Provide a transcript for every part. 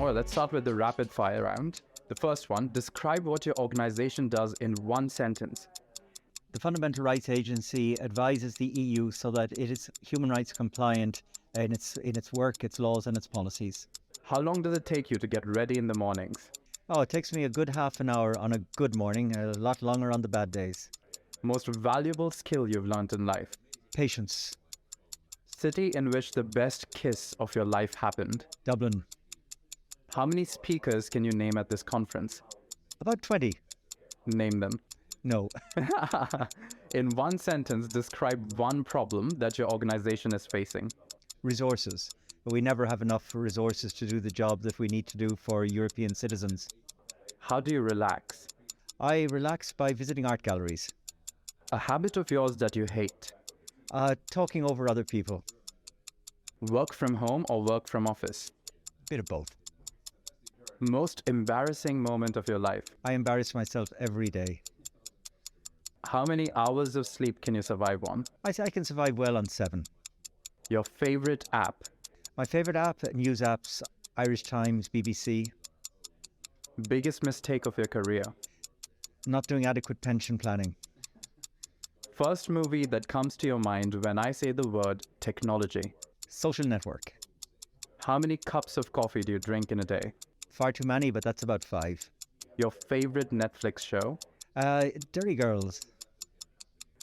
Well, let's start with the rapid fire round. The first one, describe what your organization does in one sentence. The Fundamental Rights Agency advises the EU so that it is human rights compliant in its work, its laws and its policies. How long does it take you to get ready in the mornings? Oh, it takes me a good half an hour on a good morning, a lot longer on the bad days. Most valuable skill you've learned in life? Patience. City in which the best kiss of your life happened? Dublin. How many speakers can you name at this conference? About 20. Name them. No. In one sentence, describe one problem that your organization is facing. Resources. We never have enough resources to do the job that we need to do for European citizens. How do you relax? I relax by visiting art galleries. A habit of yours that you hate? Talking over other people. Work from home or work from office? Bit of both. Most embarrassing moment of your life? I embarrass myself every day. How many hours of sleep can you survive on? I can survive well on 7. Your favorite app? My favorite app, news apps, Irish Times, BBC. Biggest mistake of your career? Not doing adequate pension planning. First movie that comes to your mind when I say the word technology? Social network. How many cups of coffee do you drink in a day? Far too many, but that's about 5. Your favorite Netflix show? Dirty Girls.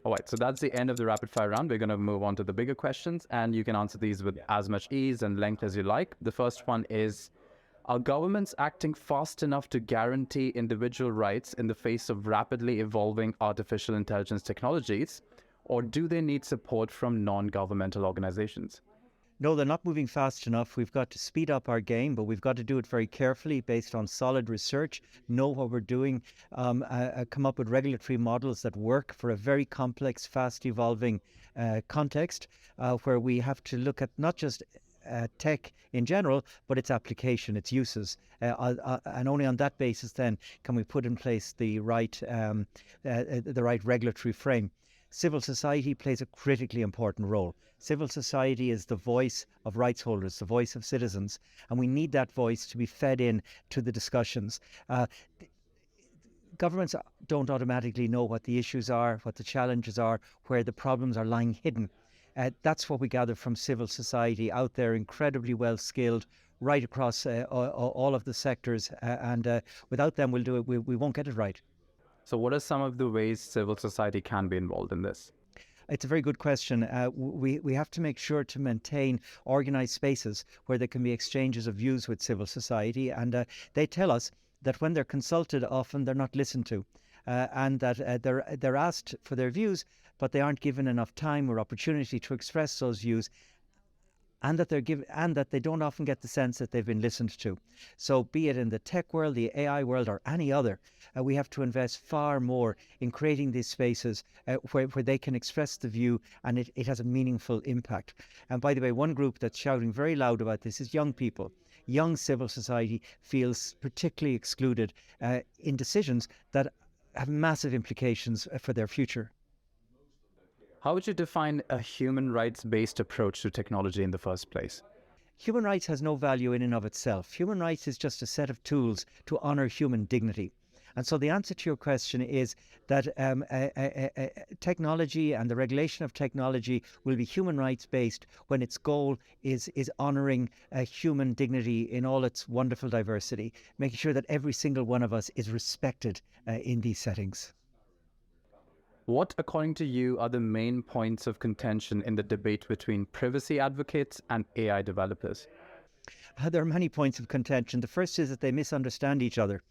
All right, so that's the end of the rapid fire round. We're going to move on to the bigger questions, and you can answer these with as much ease and length as you like. The first one is, are governments acting fast enough to guarantee individual rights in the face of rapidly evolving artificial intelligence technologies, or do they need support from non-governmental organizations? No, they're not moving fast enough. We've got to speed up our game, but we've got to do it very carefully based on solid research, know what we're doing, come up with regulatory models that work for a very complex, fast evolving context where we have to look at not just tech in general, but its application, its uses. And only on that basis then can we put in place the right regulatory frame. Civil society plays a critically important role. Civil society is the voice of rights holders, the voice of citizens, and we need that voice to be fed in to the discussions. Governments don't automatically know what the issues are, what the challenges are, where the problems are lying hidden. That's what we gather from civil society out there, incredibly well skilled, right across all of the sectors, and without them we won't get it right. So what are some of the ways civil society can be involved in this? It's a very good question. We have to make sure to maintain organised spaces where there can be exchanges of views with civil society, and they tell us that when they're consulted, often they're not listened to, and that they're asked for their views, but they aren't given enough time or opportunity to express those views, and that they don't often get the sense that they've been listened to. So be it in the tech world, the AI world, or any other, we have to invest far more in creating these spaces where they can express the view and it has a meaningful impact. And by the way, one group that's shouting very loud about this is young people. Young civil society feels particularly excluded in decisions that have massive implications for their future. How would you define a human rights-based approach to technology in the first place? Human rights has no value in and of itself. Human rights is just a set of tools to honour human dignity. And so the answer to your question is that technology and the regulation of technology will be human rights based when its goal is honouring human dignity in all its wonderful diversity, making sure that every single one of us is respected in these settings. What, according to you, are the main points of contention in the debate between privacy advocates and AI developers? There are many points of contention. The first is that they misunderstand each other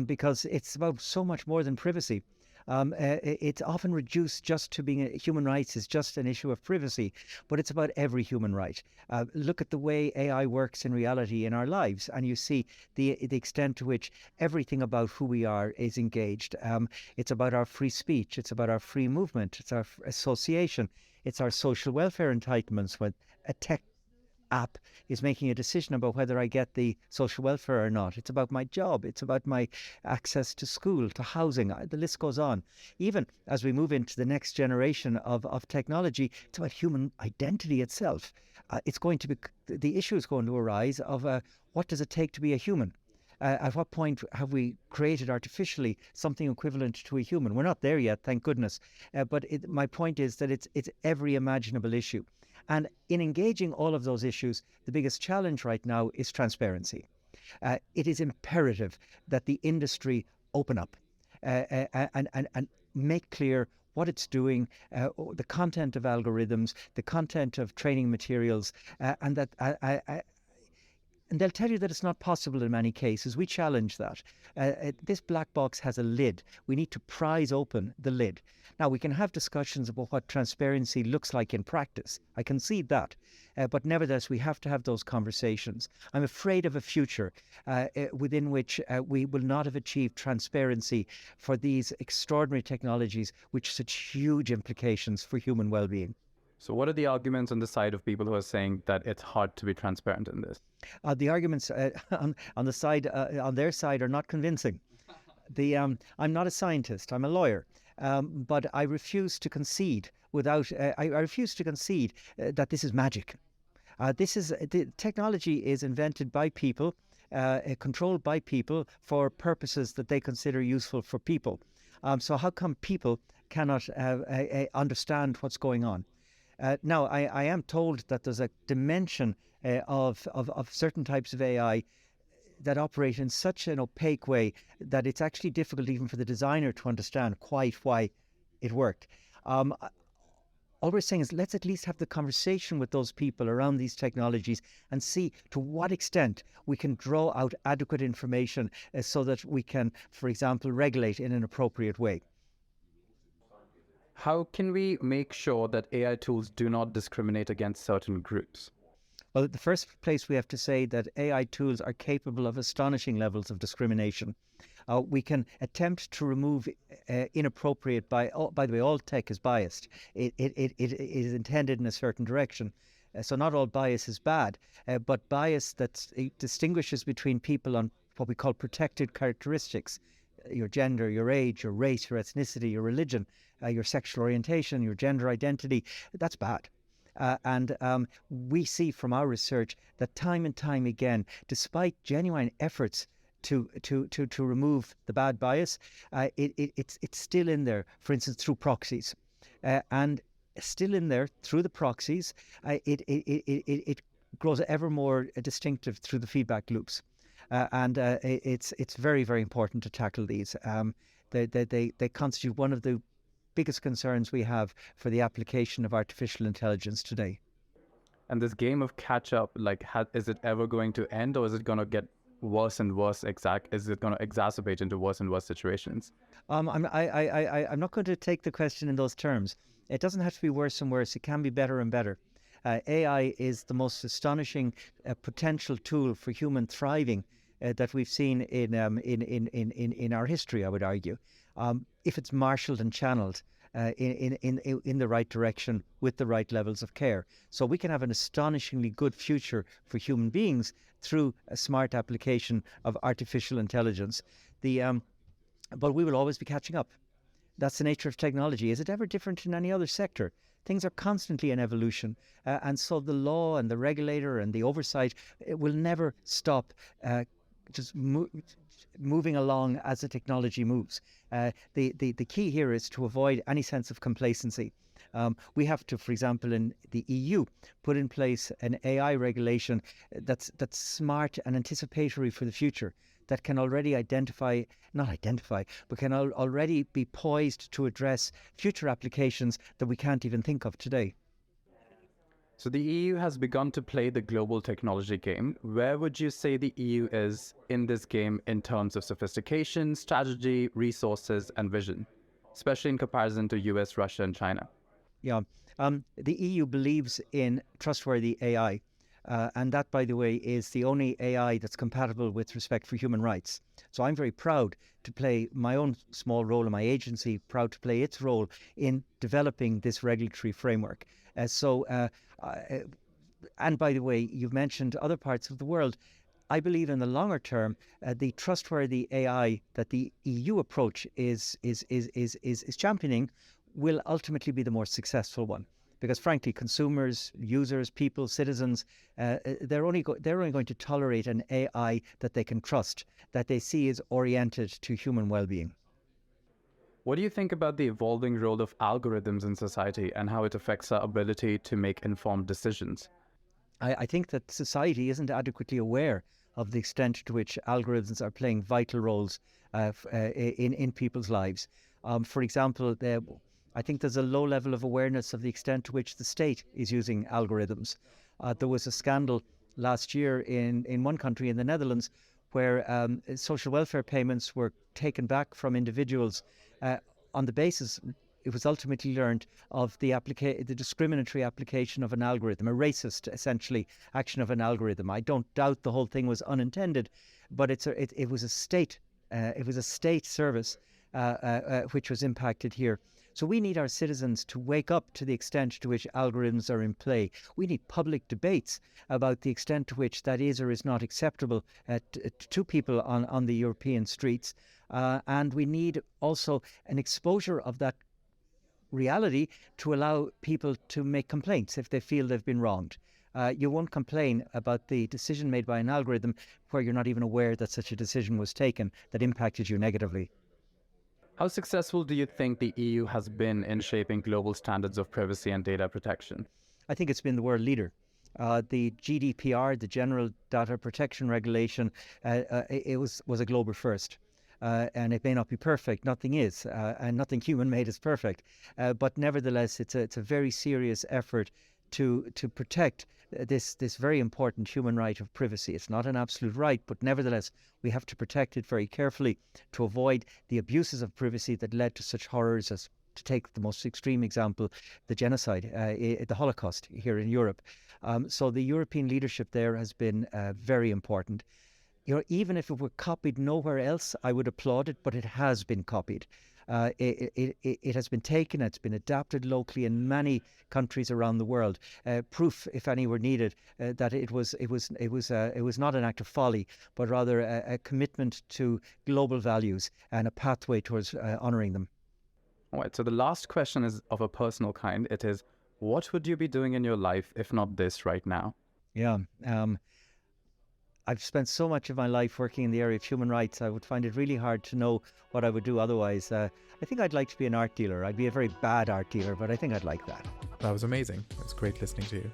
because it's about so much more than privacy. It's often reduced just to being human rights is just an issue of privacy, but it's about every human right. Look at the way AI works in reality in our lives, and you see the extent to which everything about who we are is engaged. It's about our free speech, it's about our free movement, it's our association, it's our social welfare entitlements. When a tech app is making a decision about whether I get the social welfare or not. It's about my job. It's about my access to school, to housing. The list goes on. Even as we move into the next generation of technology, it's about human identity itself. It's going to be, the issue is going to arise of what does it take to be a human? At what point have we created artificially something equivalent to a human? We're not there yet, thank goodness. But my point is that it's every imaginable issue. And in engaging all of those issues, the biggest challenge right now is transparency. It is imperative that the industry open up and make clear what it's doing, the content of algorithms, the content of training materials, and that and they'll tell you that it's not possible in many cases. We challenge that. This black box has a lid. We need to prise open the lid. Now, we can have discussions about what transparency looks like in practice. I concede that. But nevertheless, we have to have those conversations. I'm afraid of a future within which we will not have achieved transparency for these extraordinary technologies, which such huge implications for human well-being. So what are the arguments on the side of people who are saying that it's hard to be transparent in this? The arguments on their side are not convincing. I'm not a scientist. I'm a lawyer, but I refuse to concede I refuse to concede that this is magic. The technology is invented by people, controlled by people for purposes that they consider useful for people. So how come people cannot understand what's going on? Now, I am told that there's a dimension of certain types of AI that operate in such an opaque way that it's actually difficult even for the designer to understand quite why it worked. All we're saying is let's at least have the conversation with those people around these technologies and see to what extent we can draw out adequate information so that we can, for example, regulate in an appropriate way. How can we make sure that AI tools do not discriminate against certain groups? Well, at the first place, we have to say that AI tools are capable of astonishing levels of discrimination. We can attempt to remove inappropriate by the way, all tech is biased. It is intended in a certain direction. So not all bias is bad, but bias that distinguishes between people on what we call protected characteristics, your gender, your age, your race, your ethnicity, your religion, your sexual orientation, your gender identity, that's bad. And we see from our research that time and time again, despite genuine efforts to remove the bad bias, it's still in there, for instance, through proxies. And still in there through the proxies, it grows ever more distinctive through the feedback loops. And it's very, very important to tackle these. They constitute one of the biggest concerns we have for the application of artificial intelligence today. And this game of catch up, is it ever going to end, or is it going to get worse and worse? Is it going to exacerbate into worse and worse situations? I'm not going to take the question in those terms. It doesn't have to be worse and worse. It can be better and better. AI is the most astonishing potential tool for human thriving that we've seen in our history, I would argue. If it's marshalled and channeled in the right direction with the right levels of care. So we can have an astonishingly good future for human beings through a smart application of artificial intelligence. But we will always be catching up. That's the nature of technology. Is it ever different in any other sector? Things are constantly in evolution. And so the law and the regulator and the oversight will never stop moving along as the technology moves. The key here is to avoid any sense of complacency. We have to, for example, in the EU, put in place an AI regulation that's smart and anticipatory for the future, that can already but can already be poised to address future applications that we can't even think of today. So the EU has begun to play the global technology game. Where would you say the EU is in this game in terms of sophistication, strategy, resources, and vision, especially in comparison to US, Russia, and China? Yeah, the EU believes in trustworthy AI. And that, by the way, is the only AI that's compatible with respect for human rights. So I'm very proud to play my own small role in my agency, proud to play its role in developing this regulatory framework. And by the way, you've mentioned other parts of the world. I believe in the longer term, the trustworthy AI that the EU approach is championing will ultimately be the more successful one. because frankly, consumers, users, people, citizens, they're only going to tolerate an AI that they can trust, that they see is oriented to human well-being. What do you think about the evolving role of algorithms in society and how it affects our ability to make informed decisions? I think that society isn't adequately aware of the extent to which algorithms are playing vital roles in people's lives. For example, I think there's a low level of awareness of the extent to which the state is using algorithms. There was a scandal last year in one country, in the Netherlands, where social welfare payments were taken back from individuals on the basis, it was ultimately learned, of the discriminatory application of an algorithm, a racist, essentially, action of an algorithm. I don't doubt the whole thing was unintended, but it was a state service which was impacted here. So we need our citizens to wake up to the extent to which algorithms are in play. We need public debates about the extent to which that is or is not acceptable to people on the European streets. And we need also an exposure of that reality to allow people to make complaints if they feel they've been wronged. You won't complain about the decision made by an algorithm where you're not even aware that such a decision was taken that impacted you negatively. How successful do you think the EU has been in shaping global standards of privacy and data protection? I think it's been the world leader. The GDPR, the General Data Protection Regulation, it was a global first. And it may not be perfect, nothing is, and nothing human-made is perfect. But nevertheless, it's a very serious effort to protect this very important human right of privacy. It's not an absolute right, but nevertheless, we have to protect it very carefully to avoid the abuses of privacy that led to such horrors as, to take the most extreme example, the genocide, the Holocaust here in Europe. So the European leadership there has been very important. You know, even if it were copied nowhere else, I would applaud it, but it has been copied. It has been taken, it's been adapted locally in many countries around the world. Proof, if any were needed, that it was not an act of folly, but rather a commitment to global values and a pathway towards honouring them. All right, so the last question is of a personal kind. It is, what would you be doing in your life if not this right now? Yeah. I've spent so much of my life working in the area of human rights, I would find it really hard to know what I would do otherwise. I think I'd like to be an art dealer. I'd be a very bad art dealer, but I think I'd like that. That was amazing. It was great listening to you.